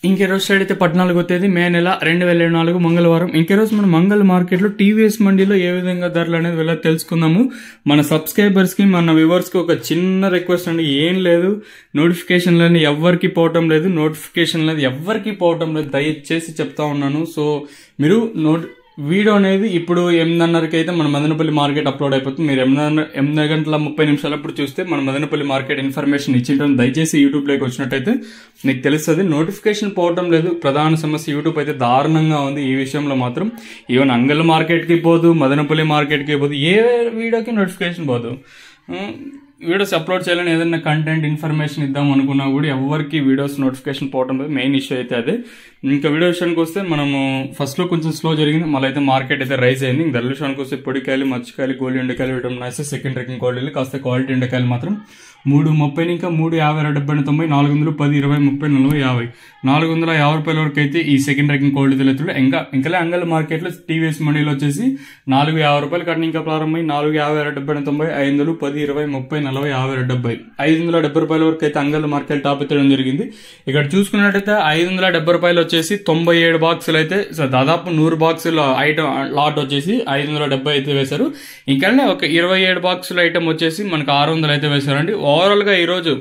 ఇంకే రోజు సైడ్ అయితే 14వ తేదీ మే నెల 2024 మంగళవారం. ఇంకే రోజు మన మంగళ మార్కెట్ లో టీవీఎస్ మండీలో ఏ విధంగా ధరలు అనేది వెళ్ళి తెలుసుకుందాము. మన సబ్స్క్రైబర్స్ కి మన వ్యూవర్స్ కి ఒక చిన్న రిక్వెస్ట్ అండి, ఏం లేదు, నోటిఫికేషన్లని ఎవ్వరికి పోవటం లేదు, దయచేసి చెప్తా ఉన్నాను. సో మీరు వీడియో అనేది ఇప్పుడు 8:30కి అయితే మన మదనపల్లి మార్కెట్ అప్లోడ్ అయిపోతుంది. మీరు 8:30 అప్పుడు చూస్తే మన మదనపల్లి మార్కెట్ ఇన్ఫర్మేషన్ ఇచ్చింటాను. దయచేసి యూట్యూబ్లోకి వచ్చినట్టయితే మీకు తెలుస్తుంది. నోటిఫికేషన్ పోవటం లేదు, ప్రధాన సమస్య. యూట్యూబ్ అయితే దారుణంగా ఉంది ఈ విషయంలో మాత్రం. ఈవెన్ అంగల్ మార్కెట్కి పోదు, మదనపల్లి మార్కెట్కి పోదు, ఏ వీడియోకి నోటిఫికేషన్ పోదు. వీడియోస్ అప్లోడ్ చేయాలని ఏదైనా కంటెంట్ ఇన్ఫర్మేషన్ ఇద్దాం అనుకున్నా కూడా ఎవరికి వీడియోస్ నోటిఫికేషన్ పోవడం లేదు. మెయిన్ ఇష్యూ అయితే అదే. ఇంకా వీడియో విషయానికి వస్తే మనము ఫస్ట్ లో కొంచెం స్లో జరిగింది, మళ్ళీ అయితే మార్కెట్ అయితే రైజ్ అయింది. ఇంకా ధరల విషయానికి వస్తే పొడికాయలు, మచ్చికాయలు, గోల్డ్ ఎండకాయలు విటమిన్ సెకండ్ రేకింగ్ క్వాలిటీ, కాస్త క్వాలిటీ ఎండకాయలు మాత్రం 3.30 ఇంకా 3.50, 70, 90, 400, 10, 20, 30, 40, 50, 450 రూపాయల వరకు అయితే ఈ సెకండ్ రేకింగ్ క్వాలిటీ ఎత్తుడు. ఇంకా అంగల్ మార్కెట్ లో టీవీఎస్ మండీలో వచ్చేసి 450 రూపాయలు కట్టిన ఇంకా ప్రారంభమై 450, 70, 90, 500, 10, 20, 30, 40, 50, 70, 570 రూపాయల వరకు అయితే అంగల్ మార్కెట్ టాప్ ఎత్తడం జరిగింది. ఇక్కడ చూసుకున్నట్టయితే 570 రూపాయలు వచ్చేసి 97 బాక్సులు అయితే, దాదాపు 100 బాక్సుల ఐటమ్ లాట్ వచ్చేసి 570 అయితే వేశారు. ఇంకానే ఒక 27 బాక్సుల ఐటమ్ వచ్చేసి మనకు 600 అయితే వేశారండి. ఓవరాల్ గా ఈ రోజు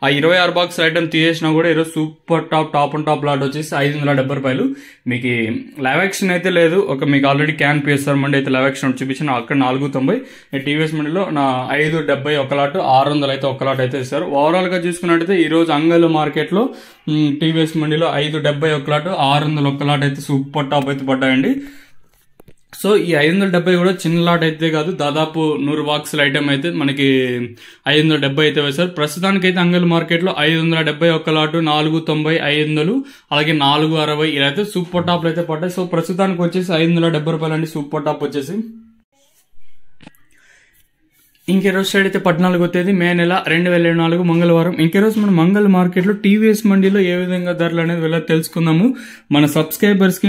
ఆ 26 బాక్స్ ఐటమ్ తీసేసినా కూడా ఈరోజు super top and top lot వచ్చేసి 570 రూపాయలు. మీకు లైవ్ యాక్షన్ అయితే లేదు, మీకు ఆల్రెడీ క్యాన్ పిఎస్ఆర్ మండి అయితే లైవ్ యాక్షన్ చూపించిన అక్కడ 490, టీవీఎస్ మండిలో 570 ఒక లాట్, 600 అయితే ఒక లాట్ అయితే ఇస్తారు. ఓవరాల్ గా చూసుకున్నట్టయితే ఈ రోజు అంగల్ మార్కెట్ లో టీవీఎస్ మండిలో 570 ఒక లాట్, 600 ఒక లాట్ అయితే సూపర్ టాప్ అయితే పడ్డాయండి. సో ఈ 570 కూడా చిన్న లాట్ అయితే కాదు, దాదాపు 100 బాక్సుల ఐటమ్ అయితే మనకి 570 అయితే వేశారు. ప్రస్తుతానికి అయితే అంగల్ మార్కెట్ లో 570 ఒక లాటు, 490, 500, అలాగే 460 ఇలా అయితే సూపర్ టాప్లు అయితే పడ్డాయి. సో ప్రస్తుతానికి వచ్చేసి 570 రూపాయలు అండి సూపర్ టాప్ వచ్చేసి. ఇంకే రోజు సైడ్ అయితే 14వ తేదీ మే నెల 2024 మంగళవారం. ఇంకే రోజు మన మంగళ మార్కెట్ లో టీవీఎస్ మండీలో ఏ విధంగా ధరలు అనేది వెళ్ళి తెలుసుకుందాము. మన సబ్స్క్రైబర్స్ కి